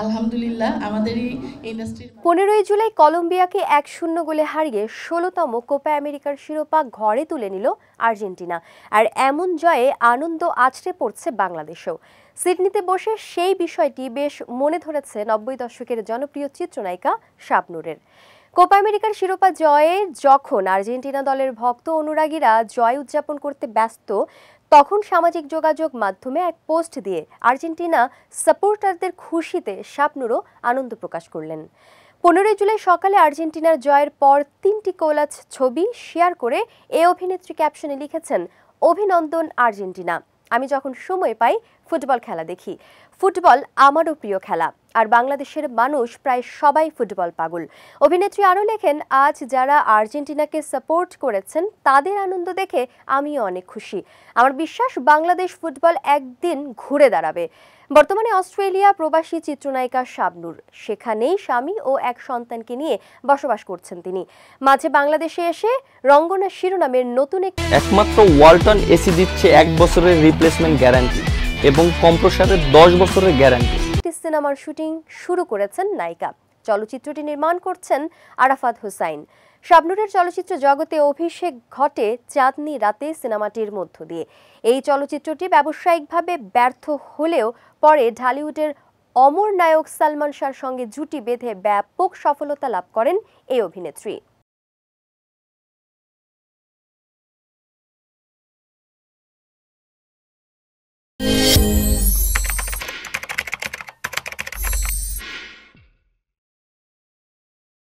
আলহামদুলিল্লাহ আমাদের এই ইন্ডাস্ট্রির 15ই জুলাই কলম্বিয়াকে 1-0 গোলে হারিয়ে 16তম কোপা আমেরিকার শিরোপা ঘরে তুলে নিল আর্জেন্টিনা। আর এমন জয়ে আনন্দ আছড়ে পড়ছে বাংলাদেশেও। সিডনিতে বসে সেই বিষয়টি বেশ মনে ধরেছে 90 দশকের জনপ্রিয় চিত্রনায়িকা শাবনূরের। কোপা আমেরিকার শিরোপা জয়ে যখন আর্জেন্টিনা দলের ভক্ত অনুরাগীরা জয় উদযাপন করতে ব্যস্ত, তখন সামাজিক যোগাযোগ মাধ্যমে এক পোস্ট দিয়ে আর্জেন্টিনা সাপোর্টারদের খুশিতে শাবনূরও আনন্দ প্রকাশ করলেন। 15 জুলাই সকালে আর্জেন্টিনার জয়ের পর 3টি কোলাজ ছবি শেয়ার করে এই অভিনেত্রী ক্যাপশনে লিখেছেন, অভিনন্দন আর্জেন্টিনা, আমি যখন সময় পাই ফুটবল খেলা দেখি। ফুটবল আমারও প্রিয় খেলা, আর বাংলাদেশের মানুষ প্রায় সবাই ফুটবল পাগল। অভিনেত্রী আরও লেখেন, আজ যারা আর্জেন্টিনাকে সাপোর্ট করেছেন তাদের আনন্দ দেখে আমিও অনেক খুশি। আমার বিশ্বাস বাংলাদেশ ফুটবল একদিন ঘুরে দাঁড়াবে। বর্তমানে অস্ট্রেলিয়া প্রবাসী চিত্রনায়িকা শাবনূর, সেখানেই স্বামী ও এক সন্তানকে নিয়ে বসবাস করছেন তিনি। মাঝে বাংলাদেশে এসে রঙ্গনা শিরোনামের নতুন একমাত্র ওয়ালটন এসি দিচ্ছে 1 বছরের রিপ্লেসমেন্ট গ্যারান্টি এবং কম্প্রেসরের 10 বছরের গ্যারান্টি। সিনেমার শুটিং শুরু করেছেন নায়িকা। চলচ্চিত্রটি নির্মাণ করছেন আরাফাত হোসাইন। শাবনূরের চলচ্চিত্র জগতে অভিষেক ঘটে চাঁদনি রাতে সিনেমাটির মধ্য দিয়ে। এই চলচ্চিত্রটি ব্যবসায়িকভাবে ব্যর্থ হলেও পরে ঢালিউডের অমর নায়ক সালমান শাহর সঙ্গে জুটি বেঁধে ব্যাপক সফলতা লাভ করেন এই অভিনেত্রী।